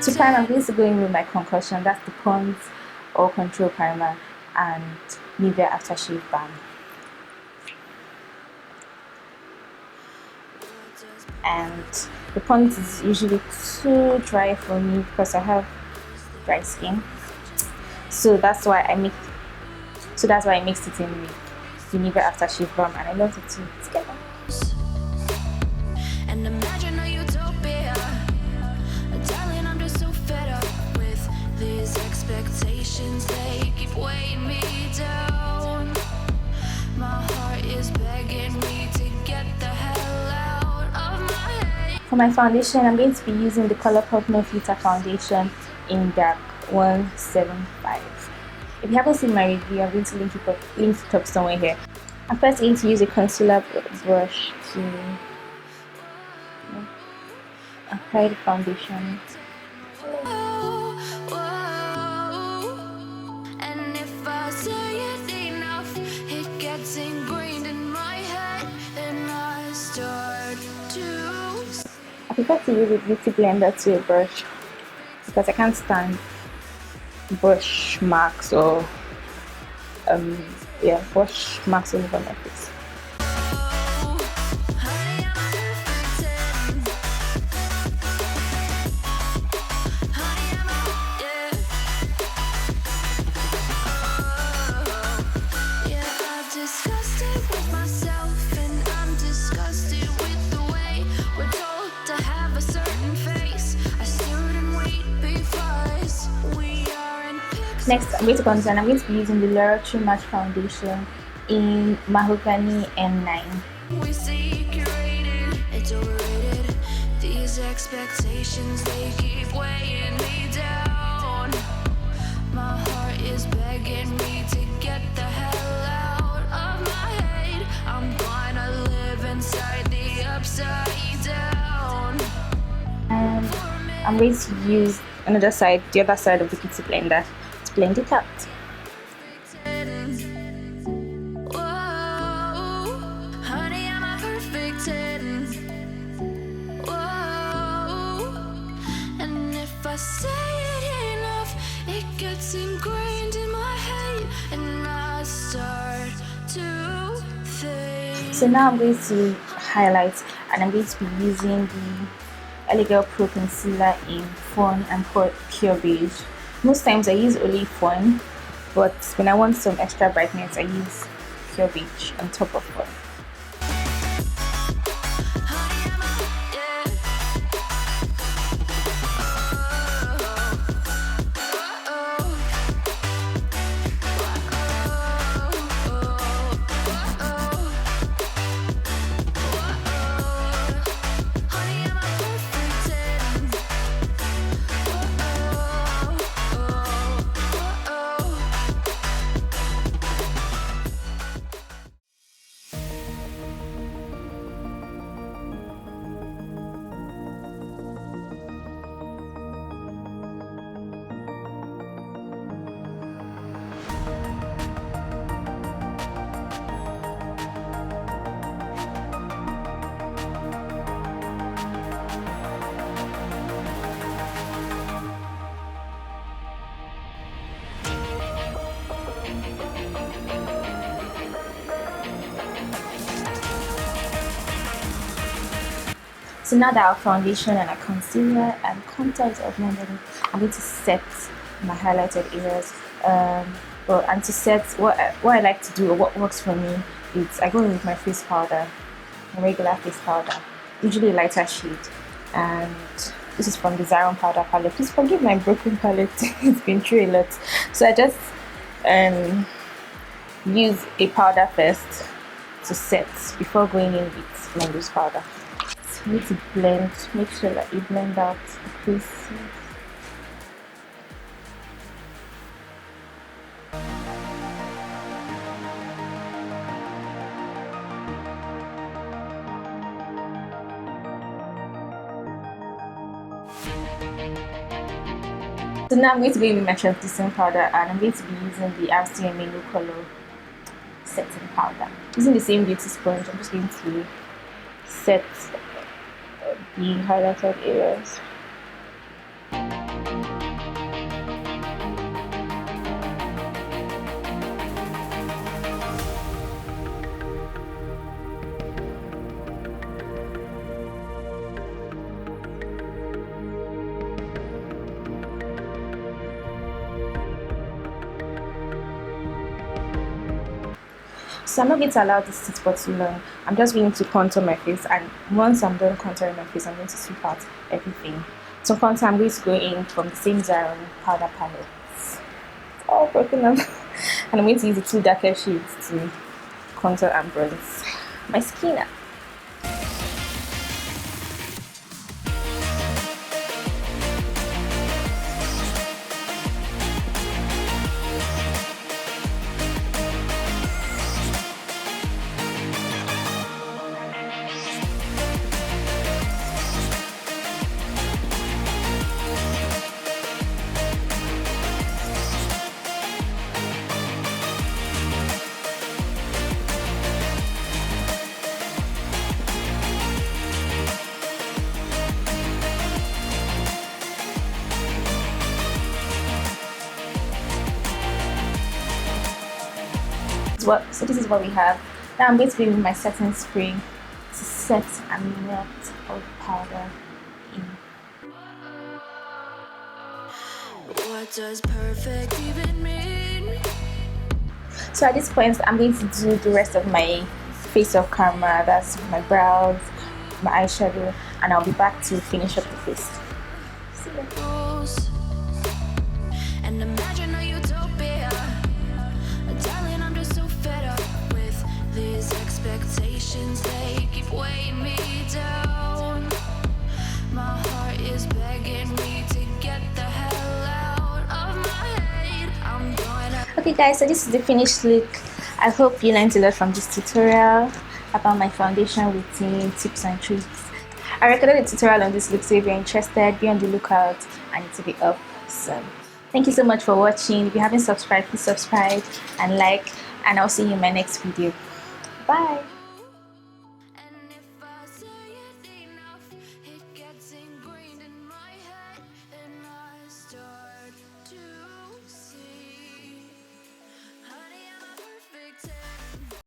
To prime, I'm going to go in with my concussion. That's the Pond's All Control Primer and Nivea Aftershave Balm. And the Pond's is usually too dry for me because I have dry skin. So that's why I mixed it in with the Nivea Aftershave Balm, and I love the two together. And imagine a utopia. Darling, I'm just so fed up with these expectations. They keep weighing me down. My heart is begging me to get the hell out of my head. For my foundation, I'm going to be using the Colourpop No Filter Foundation in Dark 175. If you haven't seen my review, I'm going to link it up somewhere here. I'm first going to use a concealer brush to apply the foundation. And if I say it enough, it gets ingrained in my head, and I start to. I prefer to use a beauty blender to a brush because I can't stand brush marks or brush marks all over my face. Next, I'm going to conceal. I'm going to be using the L'Oreal True Match Foundation in Mahogany M9. We see curated, it's overrated. These expectations, they keep weighing me down. My heart is begging me to get the hell out of my head. I'm gonna live inside the upside down. And I'm going to use the other side of the beauty blender to blend it out. Say it enough, it gets ingrained in my head, and I start to think. So now I'm going to highlight, and I'm going to be using the LA Girl Pro Concealer in Fawn and Pure Beige. Most times I use only Fawn, but when I want some extra brightness, I use Pure Beige on top of Fawn. So now that our foundation and our concealer and contours of my body, I'm going to set my highlighted areas. And to set, what I like to do, or what works for me, is I go in with my face powder, my regular face powder, usually a lighter shade. And this is from the Zaron powder palette. Please forgive my broken palette, it's been through a lot. So I just use a powder first to set before going in with my loose powder. So you need to blend, make sure that you blend out the creases. So now I'm going to be with my translucent powder, and I'm going to be using the RCMA No Color setting powder. Using the same beauty sponge, I'm just going to set the highlighted areas. So I'm not going to allow this sit for too long. I'm just going to contour my face, and once I'm done contouring my face, I'm going to sweep out everything. So contour, I'm going to go in from the same Zaron powder palette. It's all broken up. And I'm going to use the two darker shades to contour and bronze my skin. So this is what we have. Now I'm going to be with my setting spray to set and melt all the powder in. What does perfect even mean? So at this point, I'm going to do the rest of my face off camera. That's my brows, my eyeshadow, and I'll be back to finish up the face. See ya. And imagine a utopia. Darling, I'm just so fed up with these expectations. They keep weighing me down. My heart is begging me to get the hell out of my head. I'm gonna. Okay guys, so this is the finished look. I hope you learned a lot from this tutorial about my foundation routine, tips and tricks. I recorded a tutorial on this look, so if you're interested, be on the lookout and it will be up soon. Thank you so much for watching. If you haven't subscribed, please subscribe and like, and I'll see you in my next video. Bye.